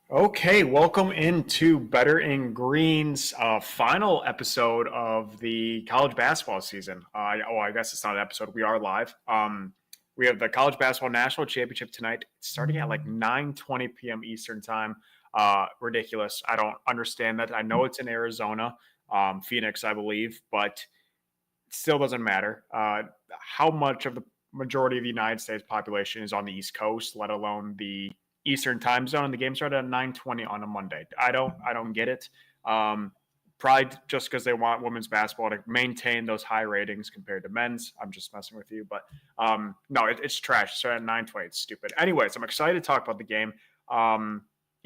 Okay, welcome into Better in Green's final episode of the college basketball season. I guess it's not an episode. We are live. We have the college basketball national championship tonight, starting at like 9:20 p.m. Eastern time. Ridiculous. I don't understand that. I know it's in Arizona, Phoenix, I believe, but it still doesn't matter. How much of the majority of the United States population is on the East Coast, let alone the Eastern time zone, and the game started at 9:20 on a Monday. I don't get it. Probably just because they want women's basketball to maintain those high ratings compared to men's. I'm just messing with you, but no, it's trash. It started at 9:20. It's stupid. Anyways, I'm excited to talk about the game.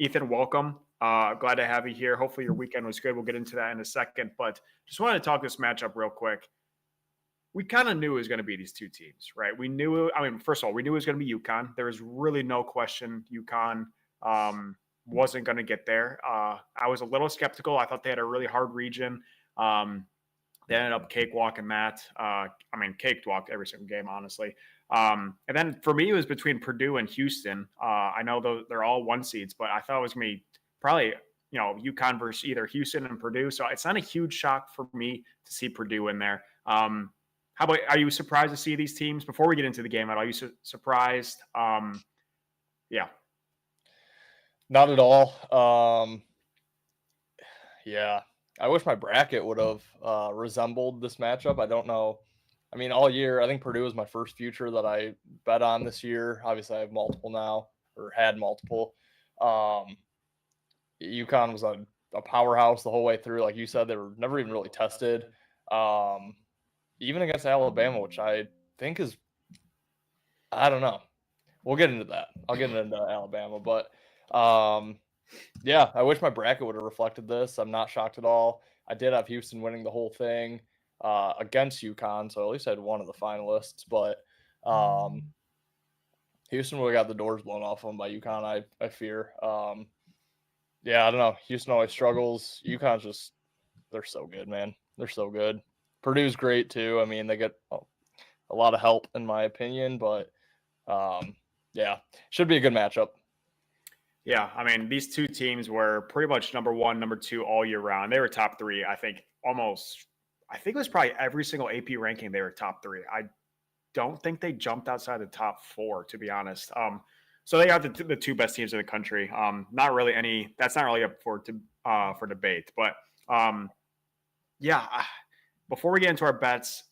Ethan, welcome. Glad to have you here. Hopefully your weekend was good. We'll get into that in a second, but just wanted to talk this matchup real quick. We kind of knew it was going to be these two teams, right? We knew, I mean, first of all, we knew it was going to be UConn. There was really no question UConn wasn't going to get there. I was a little skeptical. I thought they had a really hard region. They ended up cakewalking that. Cakewalk every single game, honestly. And then for me, it was between Purdue and Houston. I know they're all one seeds, but I thought it was going to be probably UConn versus either Houston and Purdue. So it's not a huge shock for me to see Purdue in there. How about, are you surprised to see these teams before we get into the game at all? Are you surprised? Yeah. Not at all. Yeah, I wish my bracket would have resembled this matchup. I don't know. I mean, all year, I think Purdue was my first future that I bet on this year. Obviously, I have multiple now, or had multiple. UConn was a powerhouse the whole way through. Like you said, they were never even really tested. Even against Alabama, which I think is, I don't know. We'll get into that. I'll get into Alabama, but yeah, I wish my bracket would have reflected this. I'm not shocked at all. I did have Houston winning the whole thing against UConn, so at least I had one of the finalists. But Houston would have got the doors blown off them by UConn. I fear. Yeah, I don't know. Houston always struggles. UConn's just they're so good, man. They're so good. Purdue's great too. I mean, they get a lot of help in my opinion, but yeah, should be a good matchup. Yeah, I mean, these two teams were pretty much number one, number two all year round. They were top three, I think, almost. I think it was probably every single AP ranking they were top three. I don't think they jumped outside the top four, to be honest. So they are the two best teams in the country. Not really any. That's not really up for debate. But yeah, before we get into our bets,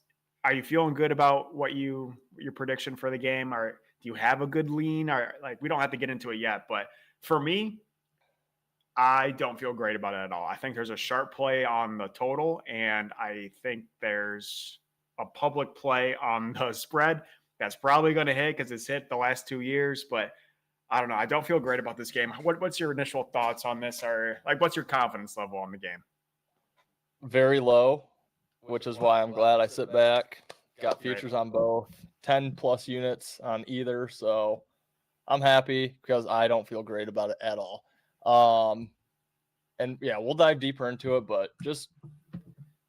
are you feeling good about your prediction for the game? Or do you have a good lean? Or like we don't have to get into it yet, but for me, I don't feel great about it at all. I think there's a sharp play on the total, and I think there's a public play on the spread that's probably going to hit because it's hit the last 2 years. But I don't know. I don't feel great about this game. What's your initial thoughts on this, or like what's your confidence level on the game? Very low, which is why I'm glad I sit back. Got futures on both, 10 plus units on either, so I'm happy because I don't feel great about it at all. And yeah, we'll dive deeper into it, but just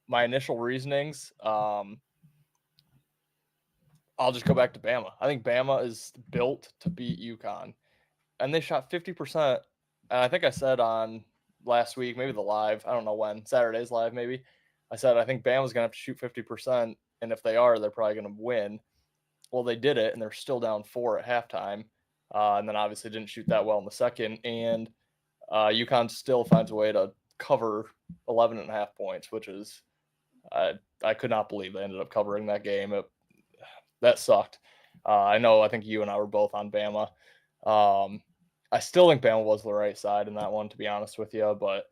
my initial reasonings. I'll just go back to Bama. I think Bama is built to beat UConn, and they shot 50%. And I think I said on last week, maybe the live, I don't know when, Saturday's live maybe. I said I think Bama's gonna have to shoot 50%, and if they are, they're probably gonna win. Well, they did it, and they're still down 4 at halftime. And then obviously didn't shoot that well in the second. And UConn still finds a way to cover 11.5 points, which is I could not believe they ended up covering that game. That sucked. I think you and I were both on Bama. I still think Bama was the right side in that one, to be honest with you. But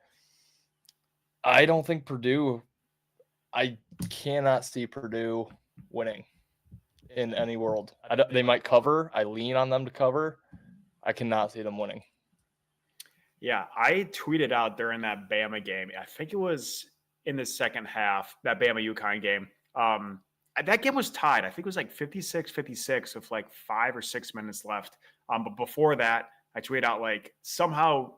I don't think Purdue – I cannot see Purdue winning in any world. They might cover. I lean on them to cover. I cannot see them winning. Yeah, I tweeted out during that Bama game. I think it was in the second half, that Bama UConn game. That game was tied. I think it was like 56-56 with like 5 or 6 minutes left. But before that, I tweeted out like somehow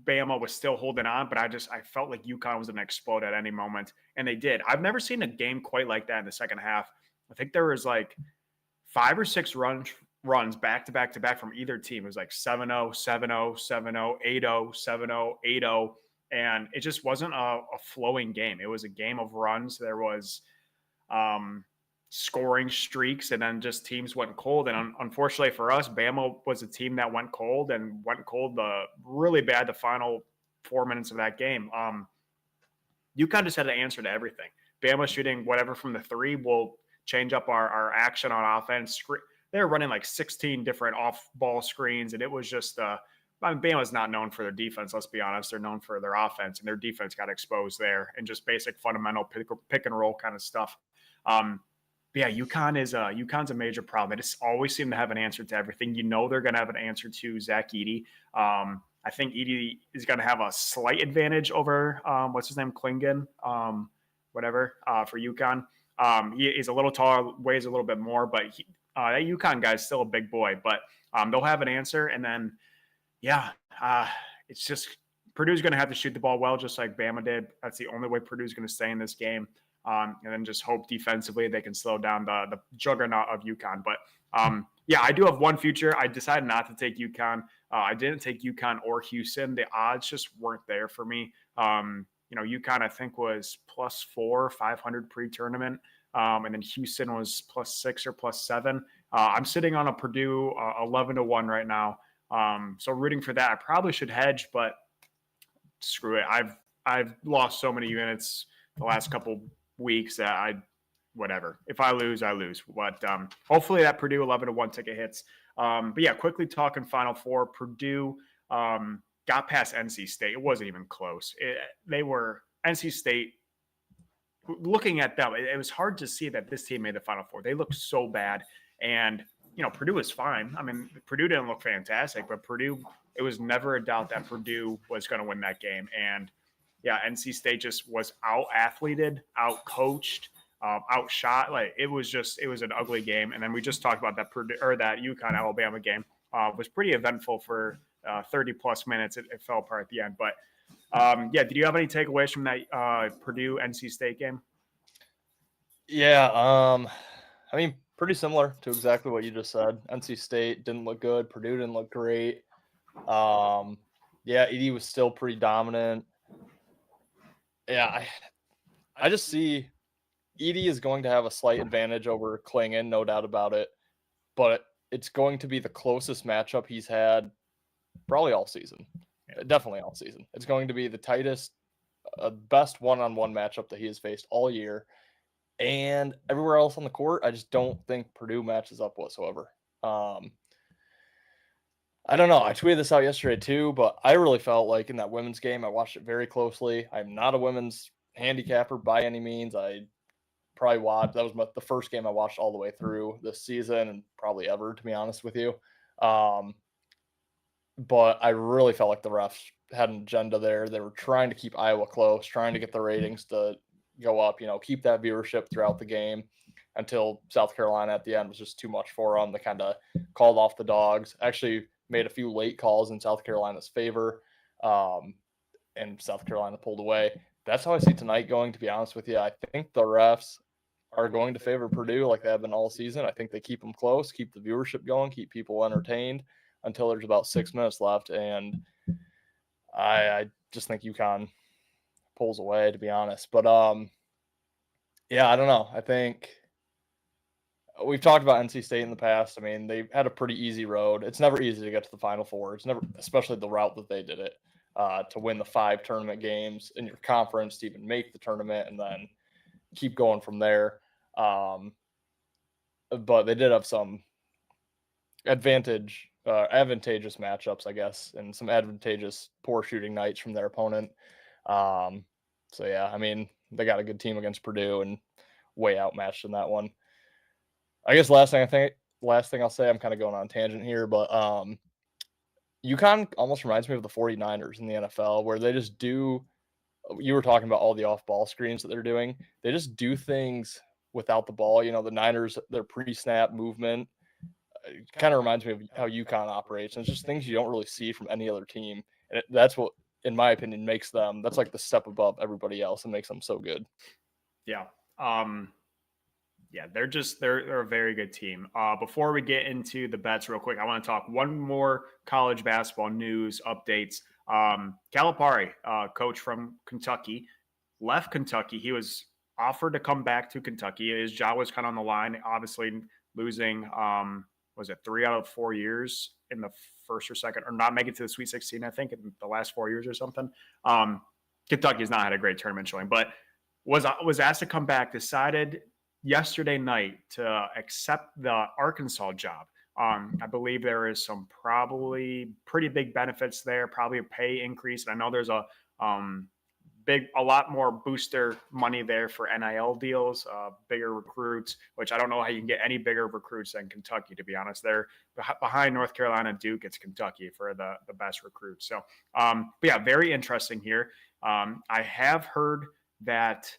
Bama was still holding on, but I felt like UConn was going to explode at any moment, and they did. I've never seen a game quite like that in the second half. I think there was like 5 or 6 runs back to back to back from either team. It was like 7-0, 7-0, 7-0, 8-0, 7-0, 8-0. And it just wasn't a flowing game. It was a game of runs. There was scoring streaks, and then just teams went cold. And unfortunately for us, Bama was a team that went cold really bad the final 4 minutes of that game. UConn just had an answer to everything. Bama shooting whatever from the three will change up our action on offense. They're running like 16 different off-ball screens, and it was just Bama's not known for their defense, let's be honest. They're known for their offense, and their defense got exposed there and just basic fundamental pick and roll kind of stuff. But yeah, UConn's a major problem. They just always seem to have an answer to everything. You know they're going to have an answer to Zach Edey. I think Edey is going to have a slight advantage over what's his name, Klingon, for UConn. He is a little taller, weighs a little bit more, but that UConn guy is still a big boy. But they'll have an answer, and then it's just Purdue's going to have to shoot the ball well, just like Bama did. That's the only way Purdue's going to stay in this game. And then just hope defensively they can slow down the juggernaut of UConn. But I do have one future. I decided not to take UConn. I didn't take UConn or Houston. The odds just weren't there for me. UConn I think was +4, 500 pre-tournament, and then Houston was +6 or +7. I'm sitting on a Purdue 11-1 right now. So rooting for that. I probably should hedge, but screw it. I've lost so many units the last couple weeks that whatever. If I lose, I lose. But hopefully that Purdue 11-1 ticket hits. But yeah, quickly talking Final Four. Purdue got past NC State. It wasn't even close. NC State. Looking at them, it was hard to see that this team made the Final Four. They looked so bad, and Purdue was fine. I mean, Purdue didn't look fantastic, but Purdue. It was never a doubt that Purdue was going to win that game, and yeah, NC State just was out-athleted, out-coached, outshot. Like it was an ugly game. And then we just talked about that UConn Alabama game. Was pretty eventful for 30 plus minutes. It fell apart at the end. But did you have any takeaways from that Purdue NC State game? Yeah, I mean, pretty similar to exactly what you just said. NC State didn't look good. Purdue didn't look great. Edey was still pretty dominant. Yeah, I just see Edey is going to have a slight advantage over Klingon, no doubt about it. But it's going to be the closest matchup he's had probably all season. Definitely all season. It's going to be the tightest, best one-on-one matchup that he has faced all year. And everywhere else on the court, I just don't think Purdue matches up whatsoever. I don't know. I tweeted this out yesterday too, but I really felt like in that women's game, I watched it very closely. I'm not a women's handicapper by any means. I probably watched, that was the first game I watched all the way through this season and probably ever, to be honest with you. But I really felt like the refs had an agenda there. They were trying to keep Iowa close, trying to get the ratings to go up, keep that viewership throughout the game until South Carolina at the end was just too much for them. They kind of called off the dogs. Actually made a few late calls in South Carolina's favor, and South Carolina pulled away. That's how I see tonight going, to be honest with you. I think the refs are going to favor Purdue like they have been all season. I think they keep them close, keep the viewership going, keep people entertained until there's about 6 minutes left. And I just think UConn pulls away, to be honest. But I don't know. I think we've talked about NC State in the past. I mean, they've had a pretty easy road. It's never easy to get to the Final Four. It's never, especially the route that they did it, to win the 5 tournament games in your conference, to even make the tournament, and then keep going from there. But they did have some advantageous matchups, I guess, and some advantageous poor shooting nights from their opponent. I mean, they got a good team against Purdue and way outmatched in that one. I guess last thing I'll say, I'm kind of going on a tangent here, but UConn almost reminds me of the 49ers in the NFL, where they just do, you were talking about all the off-ball screens that they're doing. They just do things without the ball. The Niners, their pre-snap movement, it kind of reminds me of how UConn operates. And it's just things you don't really see from any other team. And that's what, in my opinion, makes them, that's like the step above everybody else and makes them so good. Yeah. Yeah, they're a very good team. Before we get into the bets real quick, I want to talk one more college basketball news updates. Calipari, coach from Kentucky, left Kentucky. He was offered to come back to Kentucky. His job was kind of on the line. Obviously, losing was it 3 out of 4 years in the first or second, or not make it to the Sweet 16, I think, in the last 4 years or something. Kentucky's not had a great tournament showing, but was asked to come back. Decided yesterday night to accept the Arkansas job. I believe there is some probably pretty big benefits there, probably a pay increase. And I know there's a lot more booster money there for NIL deals, bigger recruits, which I don't know how you can get any bigger recruits than Kentucky, to be honest. They're behind North Carolina and Duke. It's Kentucky for the best recruits. So, but yeah, very interesting here. I have heard that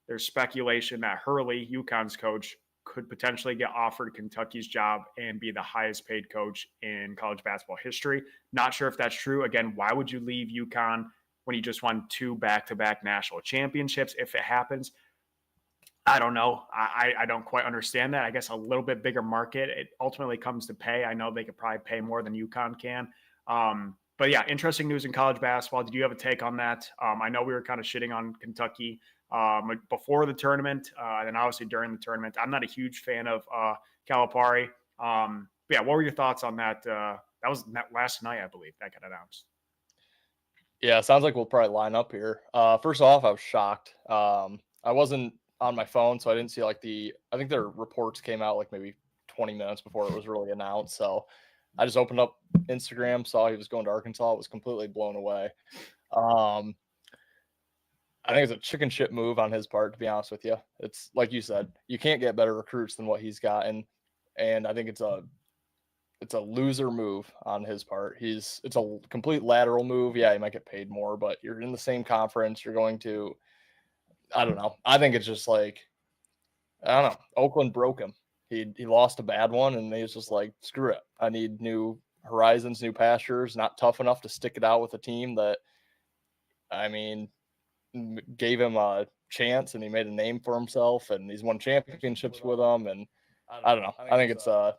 there's speculation that Hurley, UConn's coach, could potentially get offered Kentucky's job and be the highest paid coach in college basketball history. Not sure if that's true. Again, why would you leave UConn when you just won 2 back-to-back national championships? If it happens, I don't know. I don't quite understand that. I guess a little bit bigger market. It ultimately comes to pay. I know they could probably pay more than UConn can. But yeah, interesting news in college basketball. Did you have a take on that? I know we were kind of shitting on Kentucky before the tournament, and then obviously during the tournament. I'm not a huge fan of Calipari. But yeah, what were your thoughts on that? That was last night, I believe, that got announced. Yeah, sounds like we'll probably line up here. First off, I was shocked. I wasn't on my phone, so I didn't see I think their reports came out like maybe 20 minutes before it was really announced. So I just opened up Instagram, saw he was going to Arkansas, was completely blown away. I think it's a chicken shit move on his part, to be honest with you. It's like you said, you can't get better recruits than what he's gotten. And I think it's a loser move on his part. It's a complete lateral move. Yeah, he might get paid more, but you're in the same conference. You're going to, I don't know. I think it's just like, I don't know. Oakland broke him. He lost a bad one, and he's just like, screw it. I need new horizons, new pastures. Not tough enough to stick it out with a team that, I mean, gave him a chance, and he made a name for himself, and he's won championships with them. And I don't know. I think it's I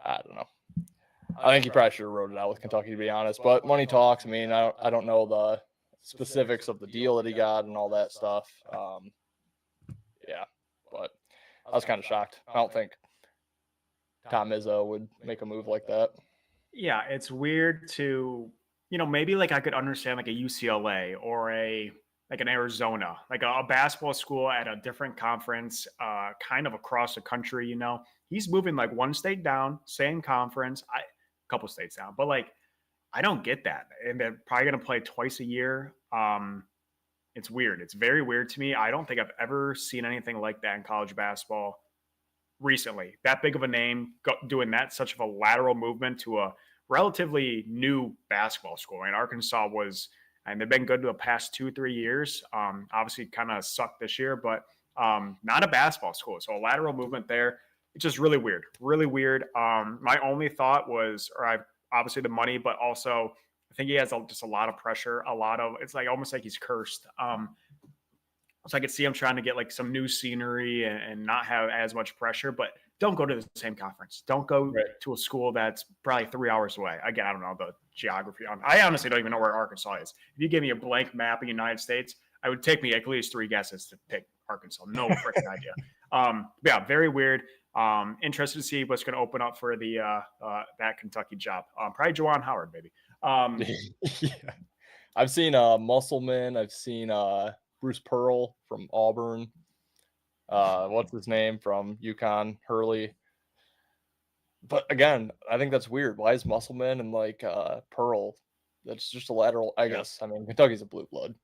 don't know. I think he probably should have wrote it out with Kentucky, to be honest. But money talks. I mean, I don't know the specifics of the deal that he got and all that stuff. Yeah, but I was kind of shocked. I don't think Tom Izzo would make a move like that. Yeah, it's weird to, maybe like I could understand like a UCLA or like an Arizona, like a basketball school at a different conference, kind of across the country. He's moving like one state down, same conference, a couple states down, but like I don't get that, and they're probably going to play twice a year. It's weird. It's very weird to me. I don't think I've ever seen anything like that in college basketball recently. That big of a name doing that such of a lateral movement to a relatively new basketball school. And Arkansas and they've been good the past 2-3 years. Obviously, kind of sucked this year, but not a basketball school. So a lateral movement there. It's just really weird. Really weird. My only thought was, obviously the money, but also I think he has just a lot of pressure. It's like almost like he's cursed. So I could see him trying to get like some new scenery and not have as much pressure, but don't go to the same conference. Don't go to a school that's probably 3 hours away. Again, I don't know the geography I honestly don't even know where Arkansas is. If you give me a blank map of the United States, it would take me at least 3 guesses to pick Arkansas. No freaking idea. Yeah, very weird. Interested to see what's going to open up for that Kentucky job. Probably Juwan Howard, maybe. Yeah. I've seen Musselman. I've seen Bruce Pearl from Auburn. What's his name from UConn? Hurley. But again, I think that's weird. Why is Musselman and like Pearl? That's just a lateral, I guess. I mean, Kentucky's a blue blood.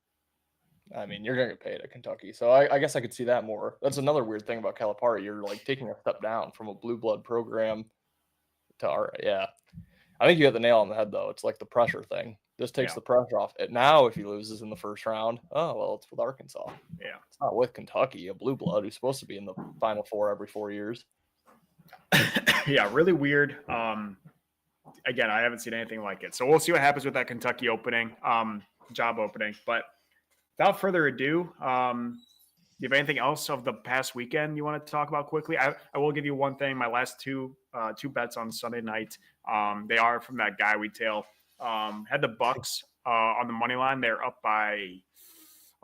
I mean, you're gonna get paid at Kentucky, so I guess I could see that more. That's another weird thing about Calipari. You're like taking a step down from a blue blood program to yeah. I think you hit the nail on the head, though. It's like the pressure thing. This takes the pressure off. Now, if he loses in the first round, it's with Arkansas. Yeah. It's not with Kentucky, a blue blood who's supposed to be in the Final Four every 4 years. Yeah, really weird. Again, I haven't seen anything like it. So we'll see what happens with that Kentucky job opening. But without further ado, you have anything else of the past weekend you want to talk about quickly? I will give you one thing. My last two bets on Sunday night, they are from that guy we tail. Had the Bucks on the money line. They're up by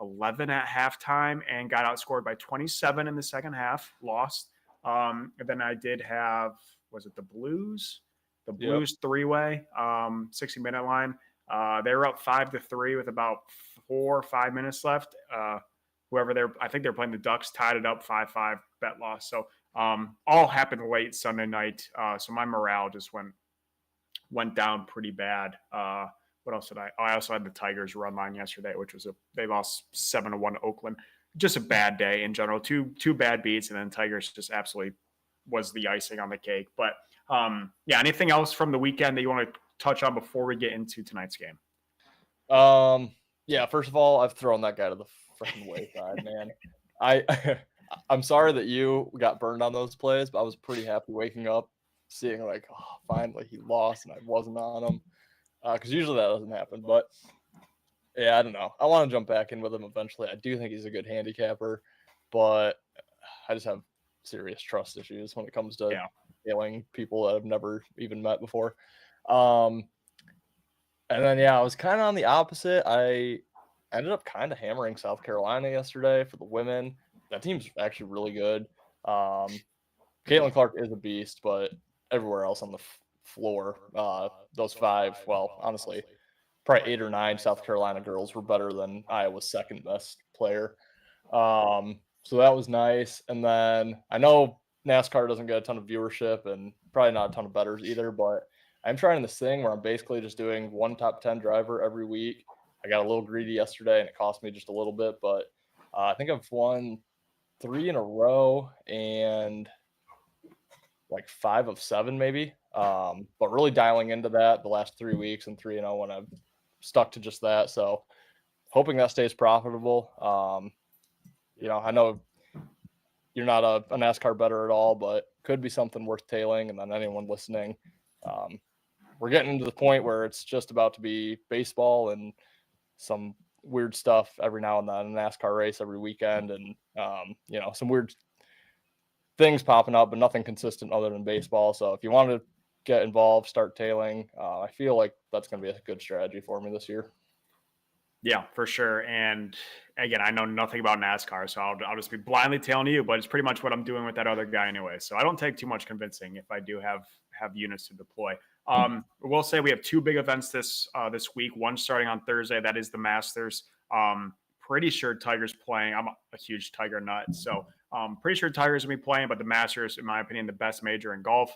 11 at halftime and got outscored by 27 in the second half. Lost. And then I did have, was it the Blues? The Blues three-way, 60-minute line. They were up 5-3 with about 4 or 5 minutes left. I think they're playing the Ducks, tied it up 5-5, bet loss. So all happened late Sunday night. So my morale just went down pretty bad. What else did I? Oh, I also had the Tigers run line yesterday, which was they lost 7-1 to Oakland. Just a bad day in general. Two bad beats, and then Tigers just absolutely was the icing on the cake. But yeah, anything else from the weekend that you want to touch on before we get into tonight's game? Yeah, first of all, I've thrown that guy to the freaking wayside, man. I'm sorry that you got burned on those plays, but I was pretty happy waking up, seeing like, oh, finally he lost and I wasn't on him. Because usually that doesn't happen. But yeah, I don't know. I want to jump back in with him eventually. I do think he's a good handicapper, but I just have serious trust issues when it comes to hailing people that I've never even met before. And then, I was kind of on the opposite. I ended up kind of hammering South Carolina yesterday for the women. That team's actually really good. Caitlin Clark is a beast, but everywhere else on the floor, those five, well, honestly, probably 8 or 9 South Carolina girls were better than Iowa's second best player. So that was nice. And then I know NASCAR doesn't get a ton of viewership and probably not a ton of bettors either, but I'm trying this thing where I'm basically just doing one top 10 driver every week. I got a little greedy yesterday and it cost me just a little bit, but I think I've won 3 in a row and like 5 of 7 maybe. But really dialing into that the last 3 weeks and 3-0 when I've stuck to just that. So hoping that stays profitable. I know you're not a NASCAR bettor at all, but could be something worth tailing. And then anyone listening, we're getting into the point where it's just about to be baseball and some weird stuff every now and then, a NASCAR race every weekend, and some weird things popping up, but nothing consistent other than baseball. So if you want to get involved, start tailing, I feel like that's going to be a good strategy for me this year. Yeah, for sure. And again, I know nothing about NASCAR, so I'll just be blindly tailing you, but it's pretty much what I'm doing with that other guy anyway. So I don't take too much convincing if I do have units to deploy. We'll say we have 2 big events this week. One starting on Thursday, that is the Masters. Pretty sure Tiger's playing. I'm a huge Tiger nut, so pretty sure Tiger's gonna be playing. But the Masters, in my opinion, the best major in golf.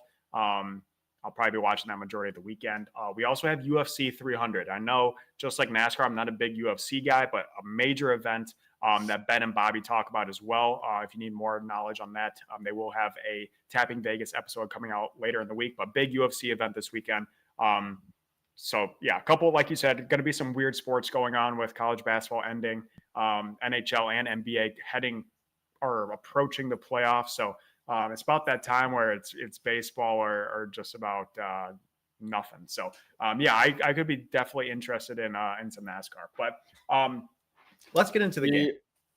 I'll probably be watching that majority of the weekend. We also have UFC 300. I know, just like NASCAR, I'm not a big UFC guy, but a major event that Ben and Bobby talk about as well. If you need more knowledge on that, they will have a Tapping Vegas episode coming out later in the week, but big UFC event this weekend. So yeah, a couple, like you said, going to be some weird sports going on with college basketball ending, NHL and NBA heading or approaching the playoffs. So it's about that time where it's baseball or just about nothing. So yeah, I could be definitely interested in some NASCAR. But let's get into the game.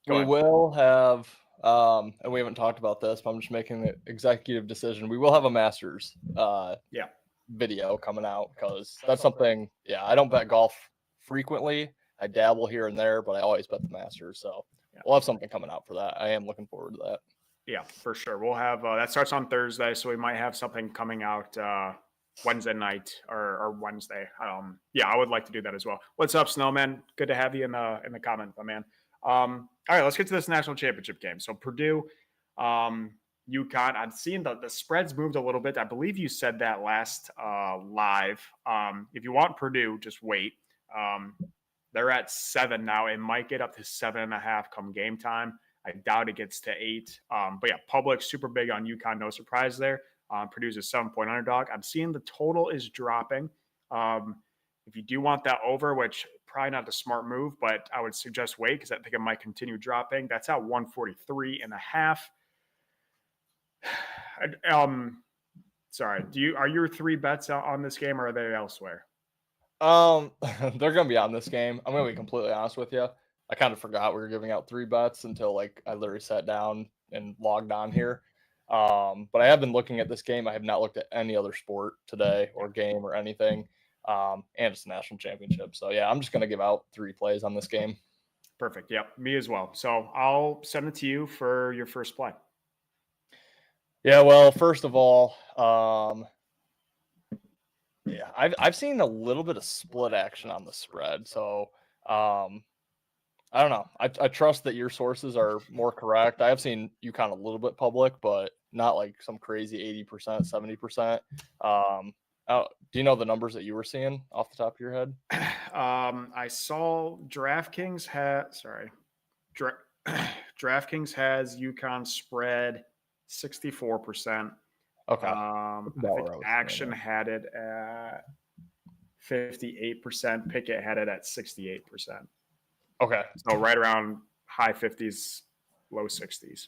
We will have, and we haven't talked about this, but I'm just making the executive decision. We will have a Masters video coming out because that's something. Yeah, I don't bet golf frequently. I dabble here and there, but I always bet the Masters. So we'll have something coming out for that. I am looking forward to that. Yeah, for sure. We'll have that starts on Thursday, so we might have something coming out Wednesday night or Wednesday. Yeah, I would like to do that as well. What's up, Snowman? Good to have you in the comment, my man. All right, let's get to this national championship game. So Purdue, UConn. I'm seeing the spreads moved a little bit. I believe you said that last live. If you want Purdue, just wait. They're at 7 now. It might get up to 7.5 come game time. I doubt it gets to 8. But yeah, public super big on UConn. No surprise there. Purdue's a 7-point underdog. I'm seeing the total is dropping. If you do want that over, which probably not the smart move, but I would suggest wait because I think it might continue dropping. That's at 143.5. Sorry. Are your 3 bets on this game or are they elsewhere? They're gonna be on this game. I'm gonna be completely honest with you. I kind of forgot we were giving out 3 bets until like I literally sat down and logged on here. But I have been looking at this game. I have not looked at any other sport today or game or anything. And it's a national championship. So yeah, I'm just gonna give out 3 plays on this game. Perfect. Yep, me as well. So I'll send it to you for your first play. Yeah, well, first of all, yeah, I've seen a little bit of split action on the spread. So I don't know. I trust that your sources are more correct. I have seen UConn a little bit public, but not like some crazy 80%, 70%. Do you know the numbers that you were seeing off the top of your head? I saw DraftKings DraftKings has UConn spread 64%. Okay. I think Action had it at 58%. Pickett had it at 68%. Okay. So right around high 50s, low 60s.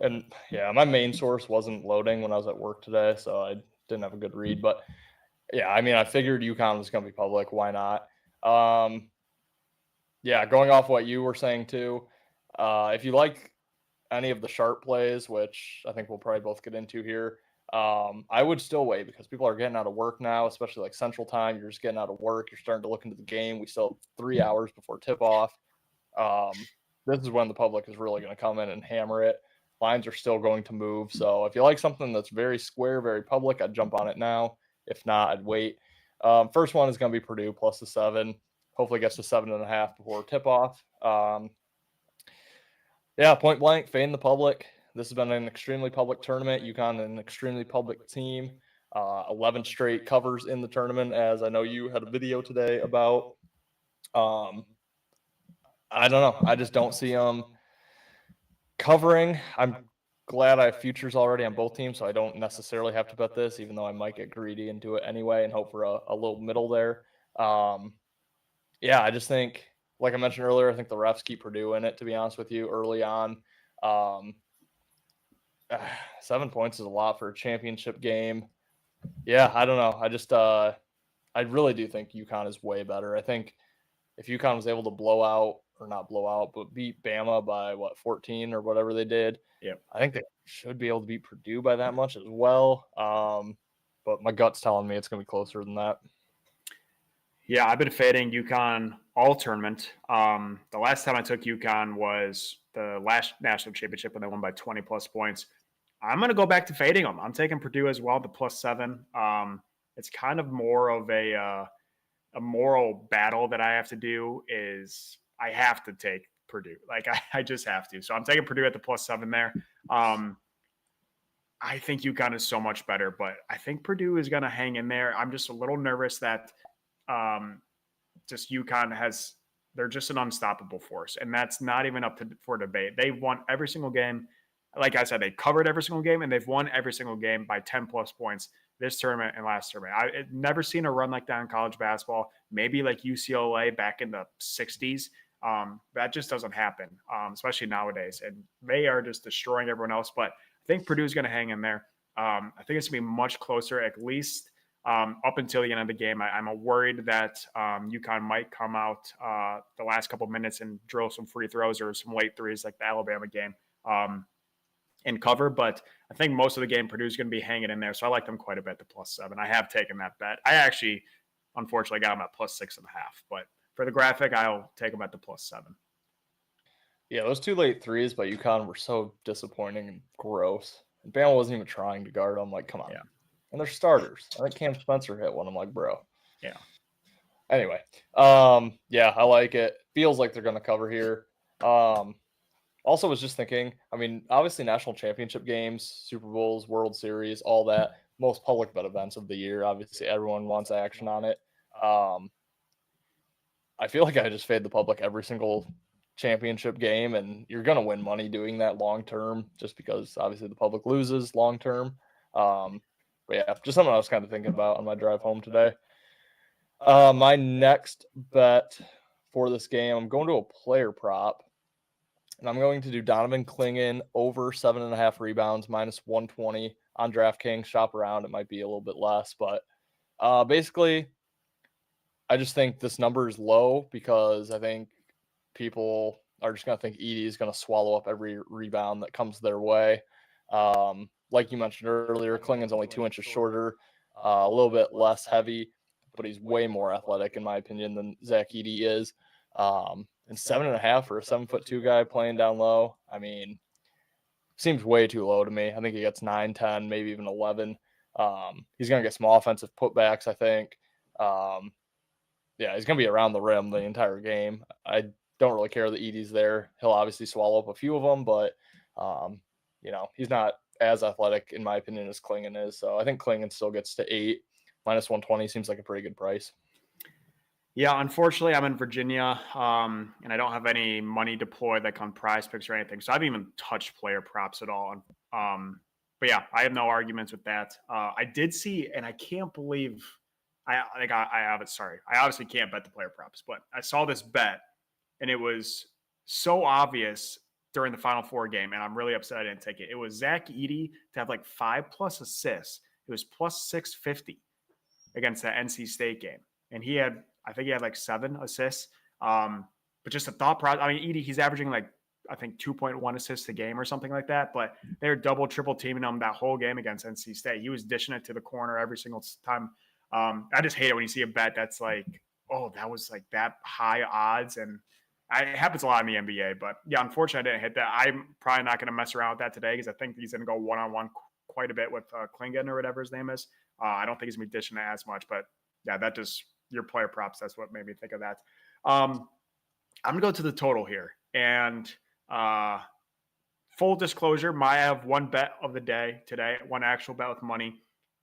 And yeah, my main source wasn't loading when I was at work today, so I didn't have a good read. But yeah, I mean, I figured UConn was going to be public. Why not? Yeah, going off what you were saying too, if you like any of the sharp plays, which I think we'll probably both get into here, I would still wait because people are getting out of work now, especially like Central Time. You're just getting out of work. You're starting to look into the game. We still have 3 hours before tip off. This is when the public is really going to come in and hammer it. Lines are still going to move. So if you like something that's very square, very public, I'd jump on it now. If not, I'd wait. First one is going to be Purdue plus the 7. Hopefully gets to 7.5 before tip off. Yeah, point blank, fade in the public. This has been an extremely public tournament. UConn, an extremely public team. 11 straight covers in the tournament, as I know you had a video today about. I don't know. I just don't see them covering. I'm glad I have futures already on both teams, so I don't necessarily have to bet this, even though I might get greedy and do it anyway and hope for a little middle there. Yeah, I just think, like I mentioned earlier, I think the refs keep Purdue in it, to be honest with you, early on. 7 points is a lot for a championship game. Yeah, I don't know. I just I really do think UConn is way better. I think if UConn was able to blow out, or not blow out, but beat Bama by 14 or whatever they did. Yep. I think they should be able to beat Purdue by that much as well. But my gut's telling me it's going to be closer than that. Yeah, I've been fading UConn all tournament. The last time I took UConn was the last national championship when they won by 20 plus points. I'm going to go back to fading them. I'm taking Purdue as well, the plus 7. It's kind of more of a moral battle that I have to do. Is I have to take Purdue. Like I just have to. So I'm taking Purdue at the plus 7 there. I think UConn is so much better, but I think Purdue is going to hang in there. I'm just a little nervous that just UConn they're just an unstoppable force, and that's not even up for debate. They've won every single game. Like I said, they covered every single game, and they've won every single game by 10 plus points this tournament and last tournament. I've never seen a run like that in college basketball. Maybe like UCLA back in the 60s. That just doesn't happen, especially nowadays. And they are just destroying everyone else. But I think Purdue's going to hang in there. I think it's going to be much closer, at least up until the end of the game. I'm worried that UConn might come out the last couple minutes and drill some free throws or some late threes like the Alabama game and cover. But I think most of the game Purdue's going to be hanging in there. So I like them quite a bit, the plus 7. I have taken that bet. I actually, unfortunately, got them at plus 6.5. But for the graphic, I'll take them at the plus 7. Yeah, those 2 late threes by UConn were so disappointing and gross. And Bama wasn't even trying to guard them. Like, come on. Yeah. And they're starters. I think Cam Spencer hit one. I'm like, bro. Yeah. Anyway, yeah, I like it. Feels like they're going to cover here. Also was just thinking, I mean, obviously national championship games, Super Bowls, World Series, all that, most public bet events of the year. Obviously, everyone wants action on it. I feel like I just fade the public every single championship game, and you're going to win money doing that long term just because obviously the public loses long term. But yeah, just something I was kind of thinking about on my drive home today. My next bet for this game, I'm going to a player prop, and I'm going to do Donovan Clingan over 7.5 rebounds, minus 120 on DraftKings. Shop around. It might be a little bit less, but basically, I just think this number is low because I think people are just going to think Edie is going to swallow up every rebound that comes their way. Like you mentioned earlier, Klingon's only 2 inches shorter, a little bit less heavy, but he's way more athletic, in my opinion, than Zach Edey is. And 7.5 for a 7'2" guy playing down low, I mean, seems way too low to me. I think he gets 9, 10, maybe even 11. He's going to get some offensive putbacks, I think. He's going to be around the rim the entire game. I don't really care that Edie's there. He'll obviously swallow up a few of them, but, he's not as athletic, in my opinion, as Klingon is. So I think Klingon still gets to 8. Minus 120 seems like a pretty good price. Yeah, unfortunately, I'm in Virginia, and I don't have any money deployed like on Prize Picks or anything. So I haven't even touched player props at all. But yeah, I have no arguments with that. I did see, and I can't believe I have it. Sorry, I obviously can't bet the player props, but I saw this bet, and it was so obvious during the Final Four game, and I'm really upset I didn't take it. It was Zach Edey to have like 5+ assists. It was plus 650 against the NC State game, and I think he had like 7 assists. But just a thought process. I mean, Edey, he's averaging like, I think 2.1 assists a game or something like that. But they're double, triple teaming him that whole game against NC State. He was dishing it to the corner every single time. I just hate it when you see a bet that's like, oh, that was like that high odds. And it happens a lot in the NBA. But yeah, unfortunately, I didn't hit that. I'm probably not going to mess around with that today because I think he's going to go one-on-one quite a bit with Klingon or whatever his name is. I don't think he's going to be dishing it as much. But yeah, that just – your player props. That's what made me think of that. I'm going to go to the total here. And full disclosure, I have one bet of the day today, one actual bet with money,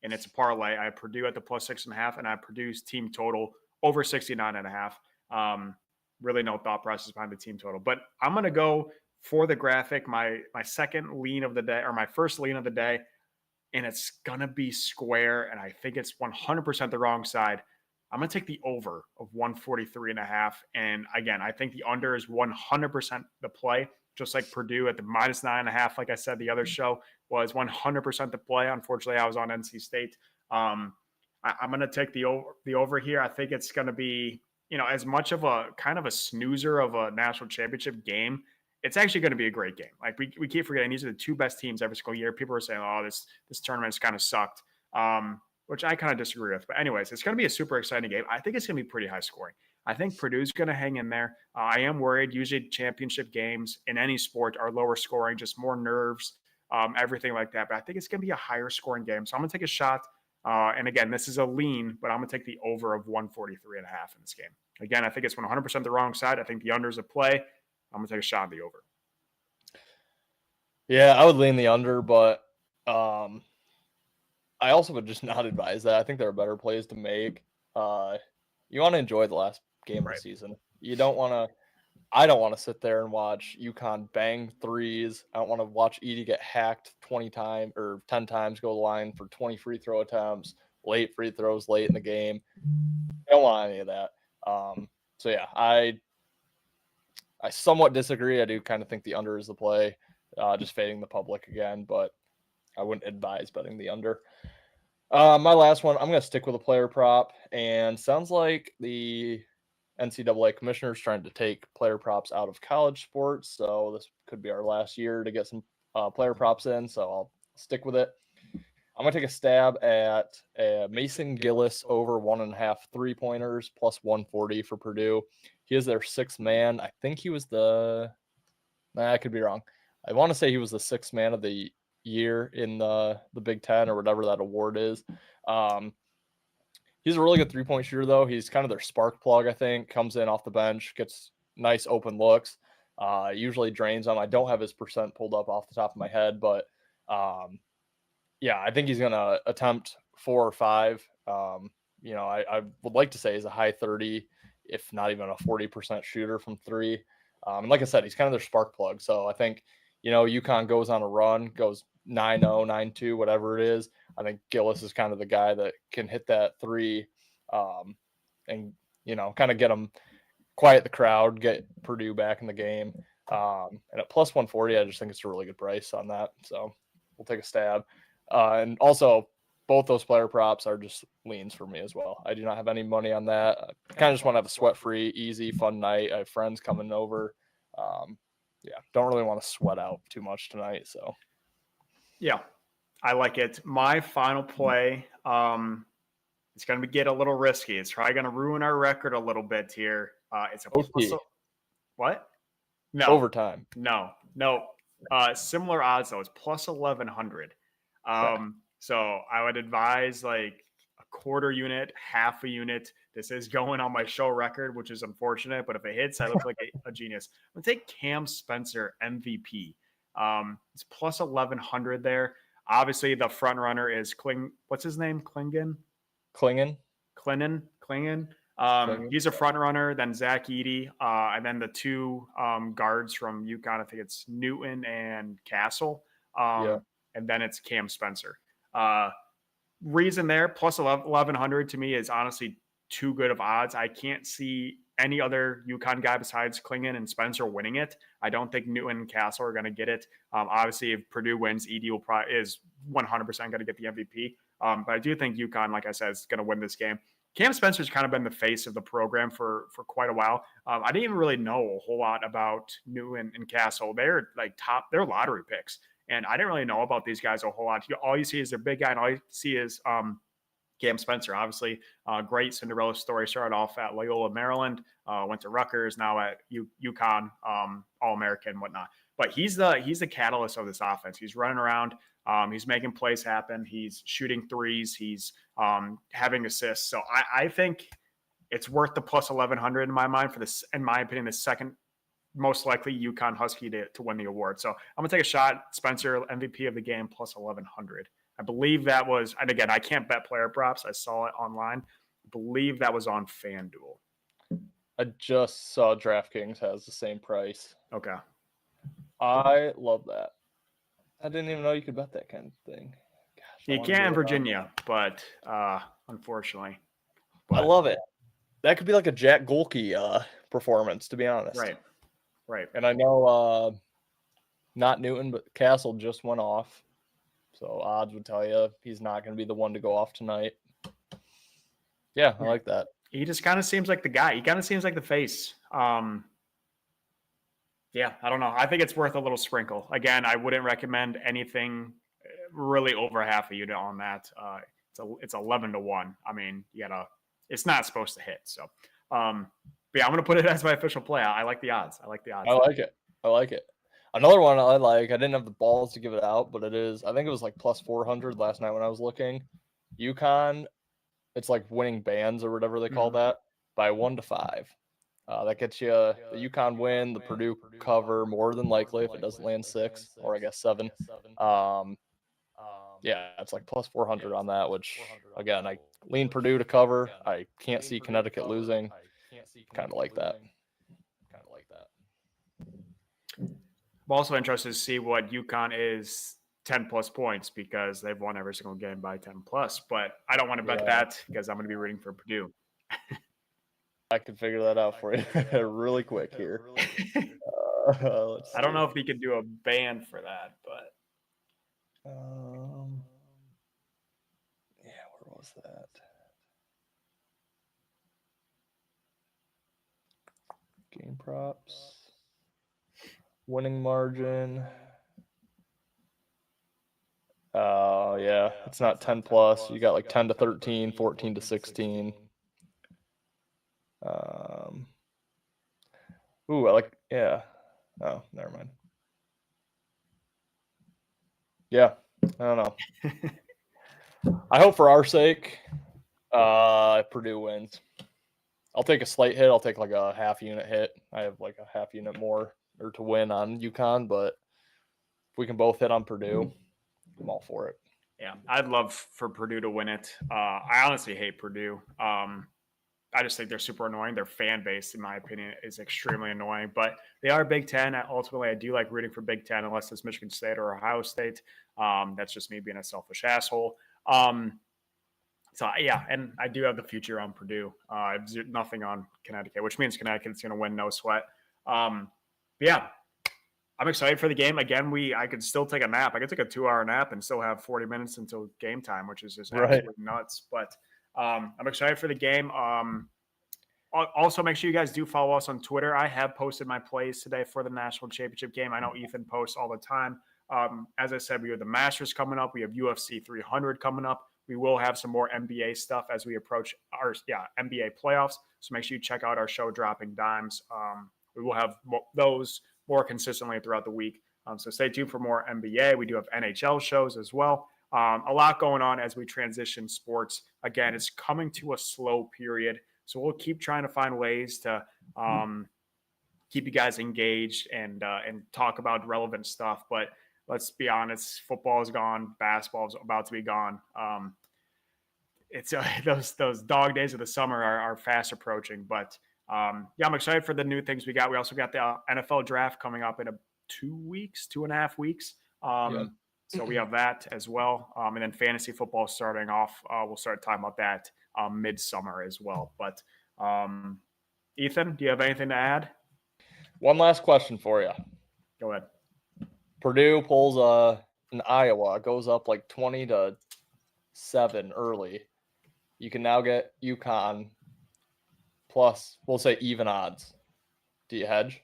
and it's a parlay. I have Purdue at the plus 6.5, and I have Purdue's team total over 69.5. Really no thought process behind the team total. But I'm going to go for the graphic, my second lean of the day, or my first lean of the day, and it's going to be square, and I think it's 100% the wrong side. I'm going to take the over of 143.5. And again, I think the under is 100% the play, just like Purdue at the minus 9.5. Like I said, the other show was 100% the play. Unfortunately, I was on NC State. I'm going to take the over here. I think it's going to be, as much of a kind of a snoozer of a national championship game, it's actually going to be a great game. Like we keep forgetting these are the 2 best teams every single year. People are saying, oh, this tournament's kind of sucked. Which I kind of disagree with. But anyways, it's going to be a super exciting game. I think it's going to be pretty high scoring. I think Purdue's going to hang in there. I am worried. Usually championship games in any sport are lower scoring, just more nerves, everything like that. But I think it's going to be a higher scoring game. So I'm going to take a shot. And again, this is a lean, but I'm going to take the over of 143.5 in this game. Again, I think it's 100% the wrong side. I think the under is a play. I'm going to take a shot on the over. Yeah, I would lean the under, but I also would just not advise that. I think there are better plays to make. You want to enjoy the last game of the season. You don't want to – I don't want to sit there and watch UConn bang threes. I don't want to watch Edey get hacked 20 times or 10 times, go to the line for 20 free throw attempts, late free throws late in the game. I don't want any of that. So, yeah, I somewhat disagree. I do kind of think the under is the play, just fading the public again, but I wouldn't advise betting the under. My last one, I'm going to stick with a player prop, and sounds like the NCAA commissioner is trying to take player props out of college sports, so this could be our last year to get some player props in, so I'll stick with it. I'm going to take a stab at Mason Gillis over 1.5 3-pointers plus 140 for Purdue. He is their 6th man. I think he was I could be wrong. I want to say he was the 6th man of the year in the Big Ten or whatever that award is. He's a really good 3-point shooter, though. He's kind of their spark plug, I think. Comes in off the bench, gets nice open looks, usually drains them. I don't have his percent pulled up off the top of my head, but I think he's going to attempt 4 or 5. I would like to say he's a high 30, if not even a 40% shooter from 3. And like I said, he's kind of their spark plug. So I think, UConn goes on a run, goes 9-0, 9-2, whatever it is. I think Gillis is kind of the guy that can hit that 3 and, kind of get them quiet the crowd, get Purdue back in the game. And at plus 140, I just think it's a really good price on that. So we'll take a stab. And also both those player props are just leans for me as well. I do not have any money on that. I kind of just want to have a sweat-free, easy, fun night. I have friends coming over. Don't really want to sweat out too much tonight. So, yeah, I like it. My final play, it's going to get a little risky. It's probably going to ruin our record a little bit here. It's a OT. What? No, Overtime. no. Similar odds though. It's plus 1100. Okay. So I would advise like a quarter unit, half a unit. This is going on my show record, which is unfortunate, but if it hits, I look like a genius. I'm gonna take Cam Spencer MVP. It's plus 1100 there. Obviously, the front runner is What's his name? Clingan. Klingon. He's a front runner, then Zach Edey, and then the two guards from UConn. I think it's Newton and Castle. And then it's Cam Spencer. Reason there, plus 1100 to me is honestly too good of odds. I can't see any other UConn guy besides Klingon and Spencer winning it. I don't think Newton and Castle are going to get it. Obviously, if Purdue wins, Edey is 100% going to get the MVP. But I do think UConn, like I said, is going to win this game. Cam Spencer's kind of been the face of the program for quite a while. I didn't even really know a whole lot about Newton and Castle. They're like they're lottery picks. And I didn't really know about these guys a whole lot. All you see is their big guy, and all you see is Cam Spencer. Obviously, great Cinderella story. Started off at Loyola, Maryland, went to Rutgers, now at UConn, All-American, whatnot. But he's the catalyst of this offense. He's running around. He's making plays happen. He's shooting threes. He's having assists. So I think it's worth the plus 1100 in my mind for this. In my opinion, the second most likely UConn Husky to win the award. So I'm going to take a shot. Spencer, MVP of the game, plus 1100. I believe that was, and again, I can't bet player props. I saw it online. I believe that was on FanDuel. I just saw DraftKings has the same price. Okay. I love that. I didn't even know you could bet that kind of thing. Gosh, you can in Virginia, but unfortunately. I love it. That could be like a Jack Golke performance, to be honest. Right. And I know not Newton, but Castle just went off. So odds would tell you he's not going to be the one to go off tonight. Yeah, I like that. He just kind of seems like the guy. He kind of seems like the face. Yeah, I don't know. I think it's worth a little sprinkle. Again, I wouldn't recommend anything really over half a unit on that. It's 11-1. I mean, it's not supposed to hit. So, but yeah, I'm going to put it as my official play. I like the odds. I like it. Another one I like, I didn't have the balls to give it out, but I think it was like plus 400 last night when I was looking. UConn, it's like winning bands or whatever they call that, by 1-5. That gets you the UConn win, the Purdue cover, more than likely if it doesn't land 6, or I guess 7. It's like plus 400 on that, which, again, I lean Purdue to cover. I can't see Connecticut losing. Kind of like that. I'm also interested to see what UConn is 10 plus points because they've won every single game by 10 plus. But I don't want to bet that because I'm going to be rooting for Purdue. I can figure that out for you really quick here. I don't know if we could do a ban for that, but. Where was that? Game props. Winning margin. It's not 10 plus. You got like 10 to 13, 14 to 16. I like. Oh, never mind. Yeah, I don't know. I hope for our sake, Purdue wins. I'll take a slight hit. I'll take like a half unit hit. I have like a half unit more or to win on UConn, but if we can both hit on Purdue, I'm all for it. Yeah, I'd love for Purdue to win it. I honestly hate Purdue. I just think they're super annoying. Their fan base, in my opinion, is extremely annoying. But they are Big Ten. Ultimately, I do like rooting for Big Ten unless it's Michigan State or Ohio State. That's just me being a selfish asshole. And I do have the future on Purdue. I have nothing on Connecticut, which means Connecticut's going to win no sweat. I I'm excited for the game. Again, I could still take a nap. I could take a 2-hour nap and still have 40 minutes until game time, which is just Right. absolutely nuts. But I'm excited for the game. Also, make sure you guys do follow us on Twitter. I have posted my plays today for the national championship game. I know Ethan posts all the time. As I said, we have the Masters coming up. We have UFC 300 coming up. We will have some more NBA stuff as we approach our NBA playoffs. So make sure you check out our show, Dropping Dimes. We will have those more consistently throughout the week. So stay tuned for more NBA. We do have NHL shows as well. A lot going on as we transition sports. Again, it's coming to a slow period. So we'll keep trying to find ways to keep you guys engaged and talk about relevant stuff. But let's be honest, football is gone, basketball is about to be gone. It's those dog days of the summer are fast approaching. But I'm excited for the new things we got. We also got the NFL draft coming up in 2.5 weeks. So we have that as well. And then fantasy football starting off. We'll start talking about that midsummer as well. But Ethan, do you have anything to add? One last question for you. Go ahead. Purdue pulls in Iowa, goes up like 20-7 early. You can now get UConn plus, we'll say, even odds. Do you hedge?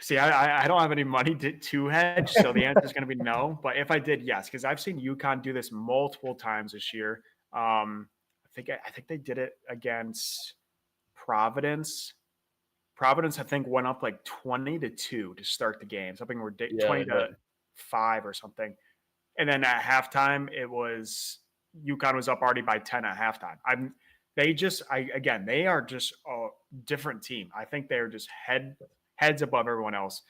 See, I don't have any money to hedge, so the answer is going to be no. But if I did, yes, because I've seen UConn do this multiple times this year. I think they did it against Providence. Providence, I think, went up like 20-2 to start the game. Something ridiculous, 20-5 or something. And then at halftime, it was UConn was up already by 10 at halftime. They are just a different team. I think they're just heads above everyone else.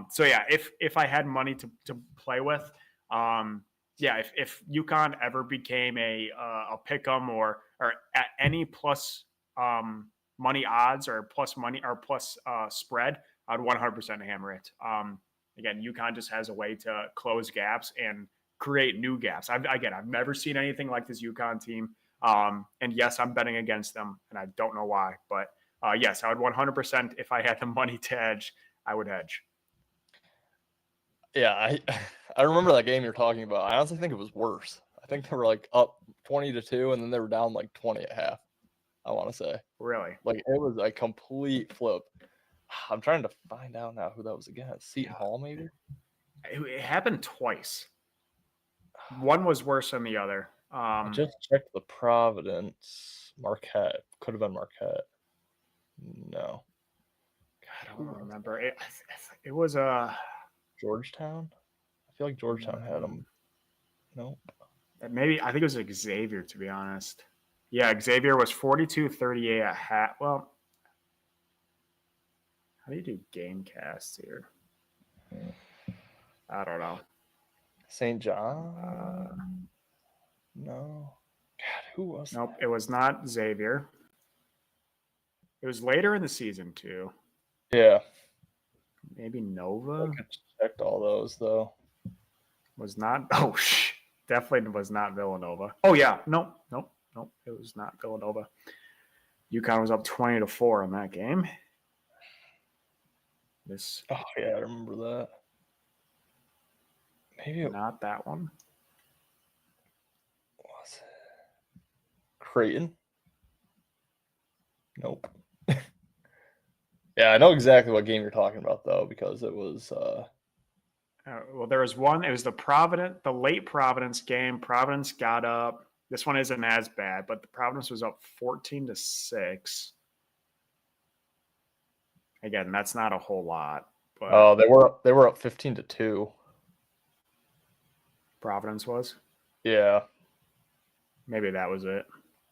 So yeah, if I had money to play with, if UConn ever became a pick'em or at any plus money odds or plus money or plus spread, I'd 100% hammer it. Again, UConn just has a way to close gaps and create new gaps. I've never seen anything like this UConn team. And yes, I'm betting against them, and I don't know why, but yes, I would 100%. If I had the money to hedge, I would hedge. Yeah, I remember that game you're talking about. I honestly think it was worse. I think they were like up 20-2, and then they were down like 20 at half. I want to say. Really? Like it was a complete flip. I'm trying to find out now who that was against. Seton Hall, maybe? It happened twice. One was worse than the other. I just checked the Providence. Marquette. Could have been Marquette. No. God, I don't remember. It was Georgetown? I feel like Georgetown had them. Nope. Maybe, I think it was Xavier, to be honest. Yeah, Xavier was 42-38 at half. Well, how do you do game casts here? I don't know. St. John? No. God, who was Nope, it was not Xavier. It was later in the season, too. Yeah. Maybe Nova? I checked all those, though. Was not. Oh, definitely was not Villanova. Oh, yeah. Nope. It was not Villanova. UConn was up 20-4 in that game. Oh, yeah, I remember that. Maybe not that one. Was it Creighton? Nope. Yeah, I know exactly what game you're talking about, though, because it was well, there was one. It was the late Providence game. Providence got up. This one isn't as bad, but the Providence was up 14-6. Again, that's not a whole lot. But they were up 15-2. Providence was? Yeah. Maybe that was it.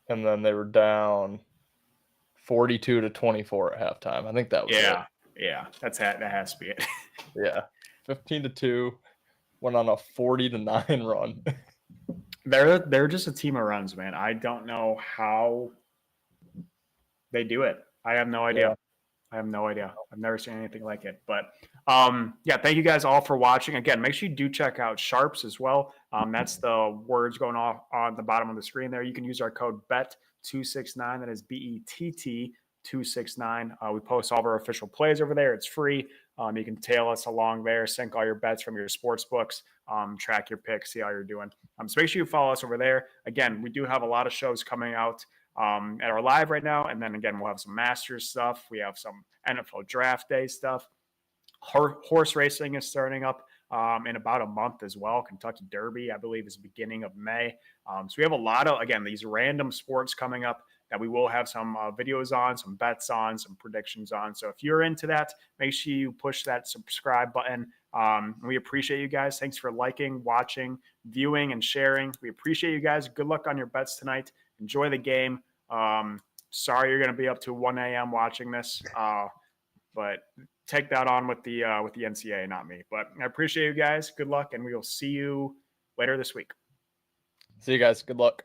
And then they were down 42-24 at halftime. I think that was it. Yeah. That has to be it. Yeah. 15-2. Went on a 40-9 run. They're just a team of runs, man. I don't know how they do it. I have no idea. Yeah. I have no idea. I've never seen anything like it. But thank you guys all for watching. Again, make sure you do check out Sharps as well. That's the words going off on the bottom of the screen there. You can use our code BETT269. That is BETT269. We post all of our official plays over there. It's free. You can tail us along there, sync all your bets from your sports books, track your picks, see how you're doing. So make sure you follow us over there. Again, we do have a lot of shows coming out at our live right now. And then again, we'll have some Masters stuff. We have some NFL draft day stuff. Horse racing is starting up in about a month as well. Kentucky Derby, I believe, is beginning of May. So we have a lot of, again, these random sports coming up that we will have some videos on, some bets on, some predictions on. So if you're into that, make sure you push that subscribe button. We appreciate you guys. Thanks for liking, watching, viewing, and sharing. We appreciate you guys. Good luck on your bets tonight. Enjoy the game. Sorry you're going to be up to 1 a.m. watching this, but take that on with the NCAA, not me. But I appreciate you guys. Good luck, and we will see you later this week. See you guys. Good luck.